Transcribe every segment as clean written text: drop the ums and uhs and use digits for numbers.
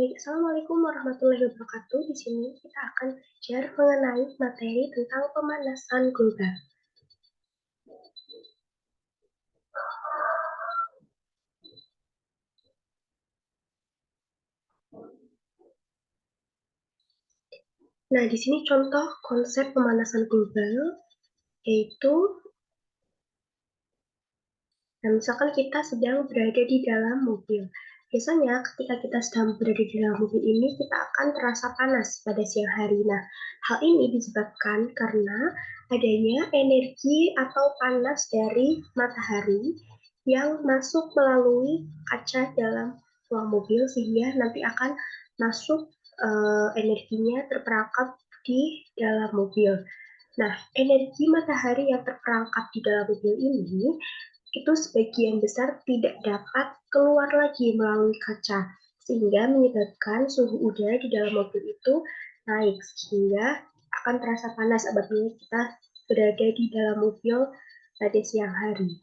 Baik, Assalamualaikum warahmatullahi wabarakatuh. Di sini kita akan belajar mengenai materi tentang pemanasan global. Nah, di sini contoh konsep pemanasan global, yaitu, misalkan kita sedang berada di dalam mobil. Biasanya ketika kita sedang berada di dalam mobil ini, kita akan terasa panas pada siang hari. Nah, hal ini disebabkan karena adanya energi atau panas dari matahari yang masuk melalui kaca dalam ruang mobil sehingga nanti akan masuk energinya terperangkap di dalam mobil. Nah, energi matahari yang terperangkap di dalam mobil ini itu sebagian besar tidak dapat keluar lagi melalui kaca, sehingga menyebabkan suhu udara di dalam mobil itu naik, sehingga akan terasa panas apabila kita berada di dalam mobil pada siang hari.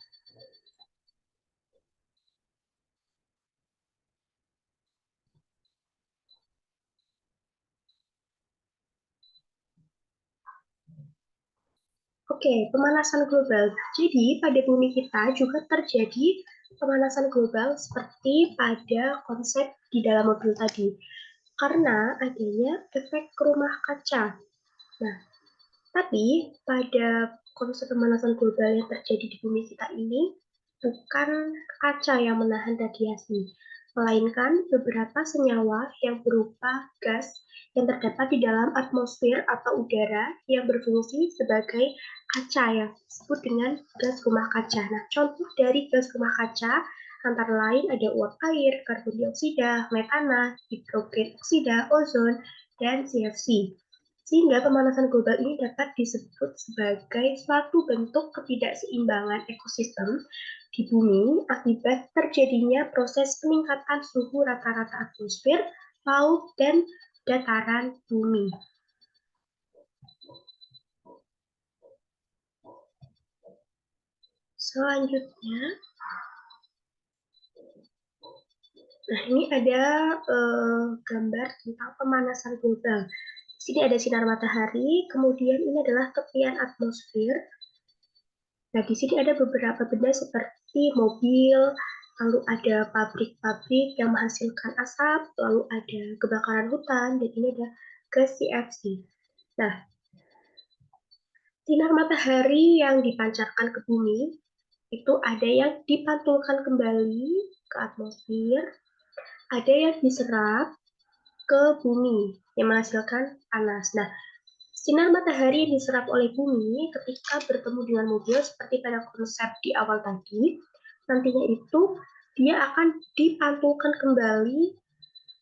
Oke, pemanasan global. Jadi, pada bumi kita juga terjadi pemanasan global seperti pada konsep di dalam mobil tadi. Karena adanya efek rumah kaca. Nah, tapi pada konsep pemanasan global yang terjadi di bumi kita ini bukan kaca yang menahan radiasi, melainkan beberapa senyawa yang berupa gas yang terdapat di dalam atmosfer atau udara yang berfungsi sebagai kaca yang disebut dengan gas rumah kaca. Nah, contoh dari gas rumah kaca antara lain ada uap air, karbon dioksida, metana, hidrogen oksida, ozon, dan CFC. Sehingga pemanasan global ini dapat disebut sebagai suatu bentuk ketidakseimbangan ekosistem di bumi akibat terjadinya proses peningkatan suhu rata-rata atmosfer, laut, dan dataran bumi. Selanjutnya, nah ini ada gambar tentang pemanasan global. Di sini ada sinar matahari, kemudian ini adalah tepian atmosfer. Nah, di sini ada beberapa benda seperti mobil, lalu ada pabrik-pabrik yang menghasilkan asap, lalu ada kebakaran hutan, dan ini ada gas CFC. Nah, sinar matahari yang dipancarkan ke bumi itu ada yang dipantulkan kembali ke atmosfer, ada yang diserap ke bumi yang menghasilkan panas. Nah, sinar matahari yang diserap oleh bumi ketika bertemu dengan mobil seperti pada konsep di awal tadi, nantinya itu dia akan dipantulkan kembali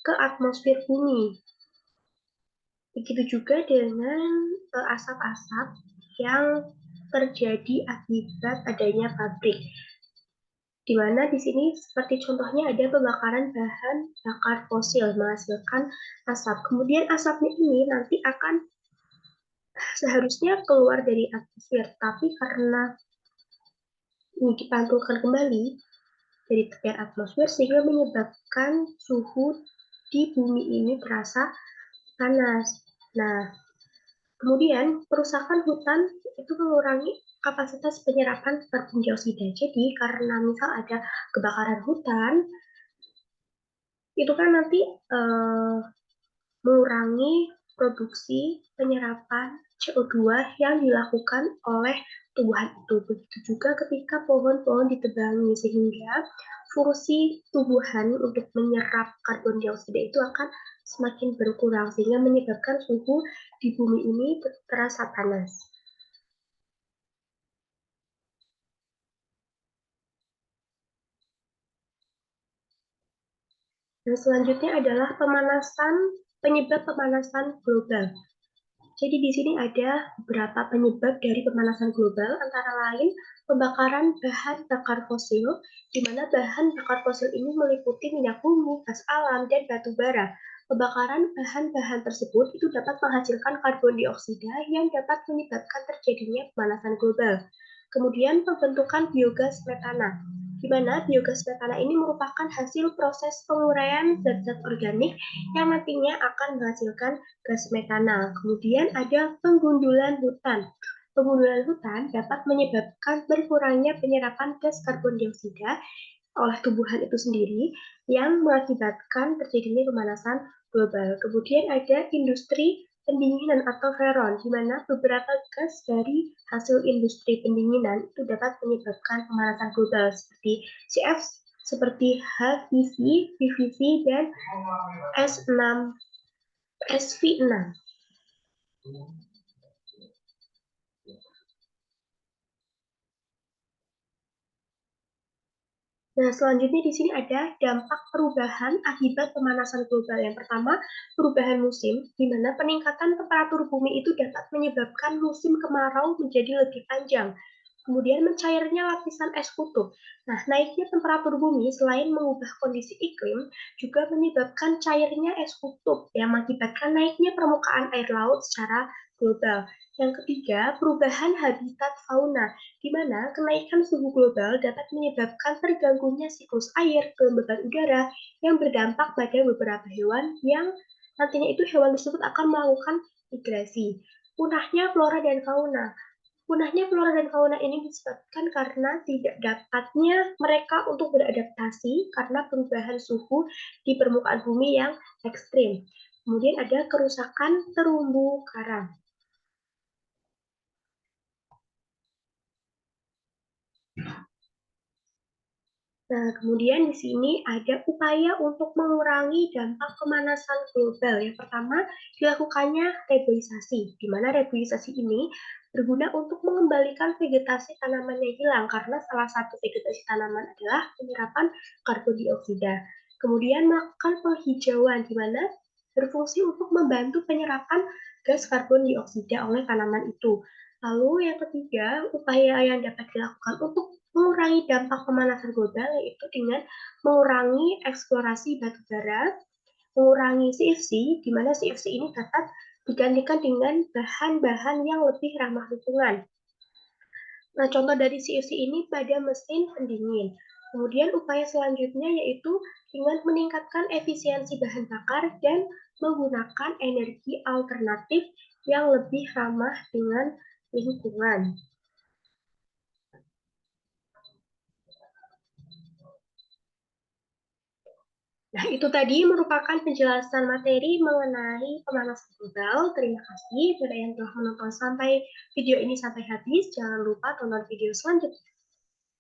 ke atmosfer bumi. Begitu juga dengan asap-asap yang terjadi akibat adanya pabrik. Di mana di sini seperti contohnya ada pembakaran bahan bakar fosil menghasilkan asap. Kemudian asapnya ini nanti akan seharusnya keluar dari atmosfer, tapi karena ini dipantulkan kembali dari tepian atmosfer sehingga menyebabkan suhu di bumi ini terasa panas. Nah, kemudian perusakan hutan itu mengurangi kapasitas penyerapan karbon dioksida. Jadi karena misal ada kebakaran hutan, itu kan nanti mengurangi produksi penyerapan CO2 yang dilakukan oleh tumbuhan itu. Begitu juga ketika pohon-pohon ditebangi, sehingga fungsi tumbuhan untuk menyerap karbon dioksida itu akan semakin berkurang, sehingga menyebabkan suhu di bumi ini terasa panas. Dan selanjutnya adalah penyebab pemanasan global. Jadi di sini ada beberapa penyebab dari pemanasan global, antara lain pembakaran bahan bakar fosil, di mana bahan bakar fosil ini meliputi minyak bumi, gas alam, dan batu bara. Pembakaran bahan-bahan tersebut itu dapat menghasilkan karbon dioksida yang dapat menyebabkan terjadinya pemanasan global. Kemudian pembentukan biogas metana. di mana biogas metana ini merupakan hasil proses penguraian zat-zat organik yang nantinya akan menghasilkan gas metana. Kemudian ada penggundulan hutan. Penggundulan hutan dapat menyebabkan berkurangnya penyerapan gas karbon dioksida oleh tumbuhan itu sendiri yang mengakibatkan terjadinya pemanasan global. Kemudian ada industri pendinginan atau freon, di mana beberapa gas dari hasil industri pendinginan itu dapat menyebabkan pemanasan global seperti CF, seperti HVC, PVC, dan S6, SV6. Nah, selanjutnya di sini ada dampak perubahan akibat pemanasan global. Yang pertama, perubahan musim, di mana peningkatan temperatur bumi itu dapat menyebabkan musim kemarau menjadi lebih panjang. Kemudian mencairnya lapisan es kutub. Nah, naiknya temperatur bumi selain mengubah kondisi iklim, juga menyebabkan cairnya es kutub yang mengakibatkan naiknya permukaan air laut secara global. Yang ketiga, perubahan habitat fauna, di mana kenaikan suhu global dapat menyebabkan terganggunya siklus air, kelembaban udara, yang berdampak pada beberapa hewan yang nantinya itu hewan tersebut akan melakukan migrasi. Punahnya flora dan fauna. Punahnya flora dan fauna ini disebabkan karena tidak dapatnya mereka untuk beradaptasi karena perubahan suhu di permukaan bumi yang ekstrim. Kemudian ada kerusakan terumbu karang. Nah, kemudian di sini ada upaya untuk mengurangi dampak pemanasan global. Yang pertama, dilakukannya reboisasi, di mana reboisasi ini berguna untuk mengembalikan vegetasi tanaman yang hilang, karena salah satu vegetasi tanaman adalah penyerapan karbon dioksida. Kemudian melakukan penghijauan, di mana berfungsi untuk membantu penyerapan gas karbon dioksida oleh tanaman itu. Lalu yang ketiga, upaya yang dapat dilakukan untuk mengurangi dampak pemanasan global yaitu dengan mengurangi eksplorasi batu bara, mengurangi CFC, di mana CFC ini dapat digantikan dengan bahan-bahan yang lebih ramah lingkungan. Nah, contoh dari CFC ini pada mesin pendingin. Kemudian upaya selanjutnya yaitu dengan meningkatkan efisiensi bahan bakar dan menggunakan energi alternatif yang lebih ramah dengan lingkungan. Nah, itu tadi merupakan penjelasan materi mengenai pemanasan global. Terima kasih kepada yang telah menonton sampai video ini sampai habis. Jangan lupa tonton video selanjutnya.